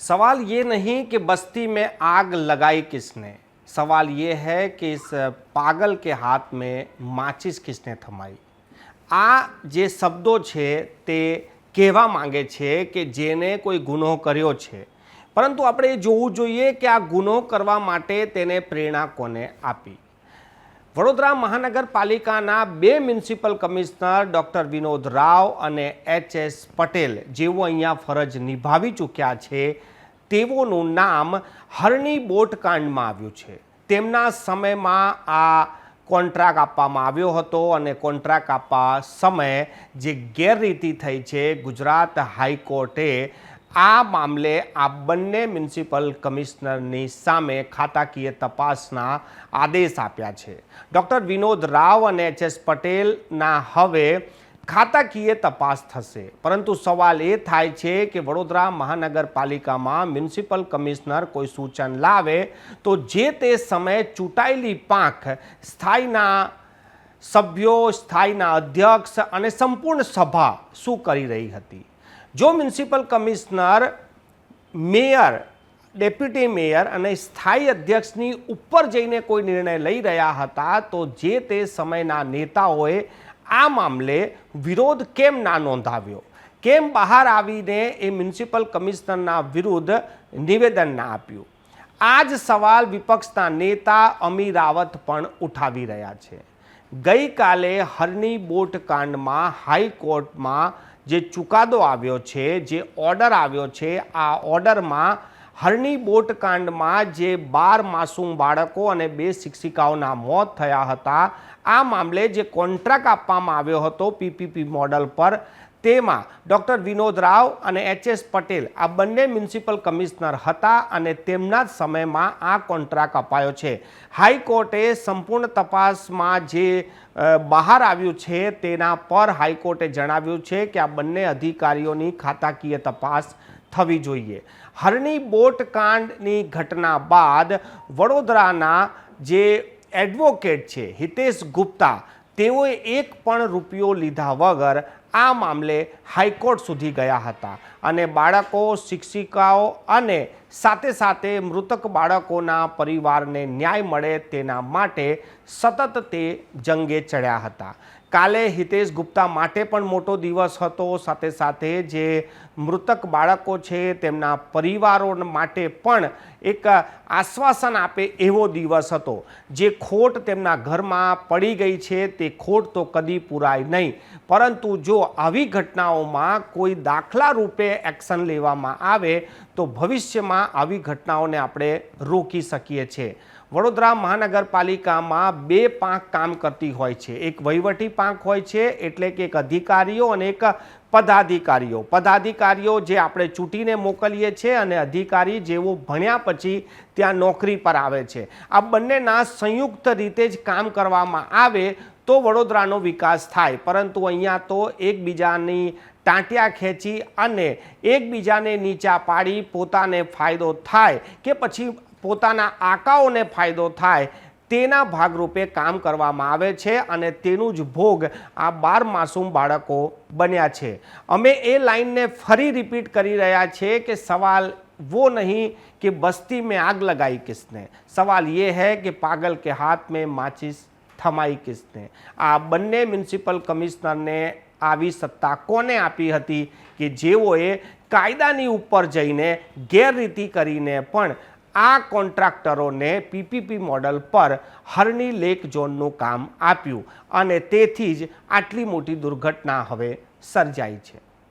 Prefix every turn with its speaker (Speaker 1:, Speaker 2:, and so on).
Speaker 1: सवाल ये नहीं कि बस्ती में आग लगाई किसने, सवाल ये है कि इस पागल के हाथ में माचिस किसने थमाई। आ जे शब्दों छे ते कहेवा मांगे छे कि जेने कोई गुनो कर्यो छे, परंतु आपणे जोवुं जोईए कि आ गुनो करवा माटे तेने प्रेरणा कोने आपी। वडोदरा महानगरपालिकाना बे municipal commissioner doctor Vinod Rao અને એચ.એસ. પટેલ જેઓ અહીંયા ફરજ નિભાવી ચૂક્યા છે તેઓનું નામ હરણી બોટ કાંડમાં આવ્યું છે। તેમના સમયમાં આ કોન્ટ્રાક્ટ આપવામાં આવ્યો હતો અને કોન્ટ્રાક્ટ આપવા સમયે જે ગેરરીતિ થઈ છે ગુજરાત હાઈકોર્ટે આ મામલે આ બંને મ્યુનિસિપલ કમિશનરની સામે ખાતાકીય તપાસના આદેશ આપ્યા છે। ડૉક્ટર વિનોદ રાવ અને એચ.એસ. પટેલના હવે ખાતાકીય તપાસ થશે, પરંતુ સવાલ એ થાય છે કે વડોદરા મહાનગરપાલિકામાં મ્યુનિસિપલ કમિશનર કોઈ સૂચન લાવે તો જે તે સમયે ચૂંટાયેલી પાંખ સ્થાયીના સભ્યો, સ્થાયીના અધ્યક્ષ અને સંપૂર્ણ સભા શું કરી રહી હતી। जो municipal commissioner mayor, deputy mayor અને સ્થાયી અધ્યક્ષની ઉપર જઈને કોઈ નિર્ણય લઈ રહ્યા હતા તો જે તે સમયના નેતાઓએ આ મામલે વિરોધ કેમ ના નોંધાવ્યો, કેમ બહાર આવીને એ મ્યુનિસિપલ કમિશનરના વિરુદ્ધ નિવેદન ના આપ્યું। આ જ સવાલ વિપક્ષના नेता અમી રાવત પણ ઉઠાવી રહ્યા છે। ગઈકાલે હરણી બોટ કાંડમાં હાઈકોર્ટમાં જે ચુકાદો આવ્યો છે, જે ઓર્ડર આવ્યો છે, આ ઓર્ડરમાં હરણી બોટ કાંડમાં જે 12 માસૂમ બાળકો અને 2 શિક્ષિકાઓના મોત થયા હતા, આ મામલે જે કોન્ટ્રાક્ટ આપવામાં આવ્યો હતો પીપીપી મોડલ પર, તેમાં ડૉક્ટર વિનોદ રાવ અને એચ.એસ. પટેલ આ બંને મ્યુનિસિપલ કમિશનર હતા અને તેમના જ સમયમાં આ કોન્ટ્રાક્ટ અપાયો છે। હાઈકોર્ટે સંપૂર્ણ તપાસમાં જે બહાર આવ્યું છે તેના પર હાઈકોર્ટે જણાવ્યું છે કે આ બંને અધિકારીઓની ખાતાકીય તપાસ થવી જોઈએ। હરણી બોટ કાંડની ઘટના બાદ વડોદરાના જે એડવોકેટ છે હિતેશ ગુપ્તા, તેઓએ એક પણ રૂપિયો લીધા વગર આ મામલે હાઈકોર્ટ સુધી ગયા હતા અને બાળકો, શિક્ષિકાઓ અને સાથે સાથે મૃતક બાળકોના પરિવારને ન્યાય મળે તેના માટે સતત તે જંગે ચડ્યા હતા। કાલે હિતેશ ગુપ્તા માટે પણ મોટો દિવસ હતો, સાથે સાથે જે મૃતક બાળકો છે તેમના પરિવારો માટે પણ એક આશ્વાસન આપે એવો દિવસ હતો। જે ખોટ તેમના ઘરમાં પડી ગઈ છે તે ખોટ તો કદી પૂરાય નહીં, પરંતુ જો આવી ઘટનાઓમાં કોઈ દાખલા રૂપે એક્શન લેવામાં આવે તો ભવિષ્યમાં આવી ઘટનાઓને આપણે રોકી શકીએ છીએ। વડોદરા મહાનગરપાલિકામાં 2 પાંખ કામ કરતી હોય છે, એક વહીવટી પાંખ હોય છે એટલે કે એક અધિકારીઓ અને એક પદાધિકારીઓ। પદાધિકારીઓ જે આપણે ચૂંટીને મોકલીએ છીએ અને અધિકારી જેઓ ભણ્યા પછી ત્યાં નોકરી પર આવે છે। આ બંનેના સંયુક્ત રીતે જ કામ કરવામાં આવે તો વડોદરાનો વિકાસ થાય, પરંતુ અહીંયા તો એકબીજાની टांटिया खेंची अने एकबीजाने नीचा पाड़ी पोताने फायदो थाय के पछी पोताना आकाओने फायदो थाय तेना भागरूपे काम करवामां आवे छे अने तेनुं ज भोग आ 12 मासूम बाळको बन्या छे। अमे ए लाइन ने फरी रिपीट करी रह्या छे कि सवाल वो नहीं कि बस्ती में आग लगाई किसने, सवाल ये है कि पागल के हाथ में माचिस थमाई किसने। आ बन्ने म्युनिसिपल कमिश्नर ने આવી સત્તા કોને આપી હતી કે જેઓએ કાયદાની ઉપર જઈને ગેરરીતિ કરીને પણ આ કોન્ટ્રાક્ટરોને પીપીપી મોડલ પર હરણી લેક ઝોનનું કામ આપ્યું અને તેથી જ આટલી મોટી દુર્ઘટના હવે સર્જાઈ છે।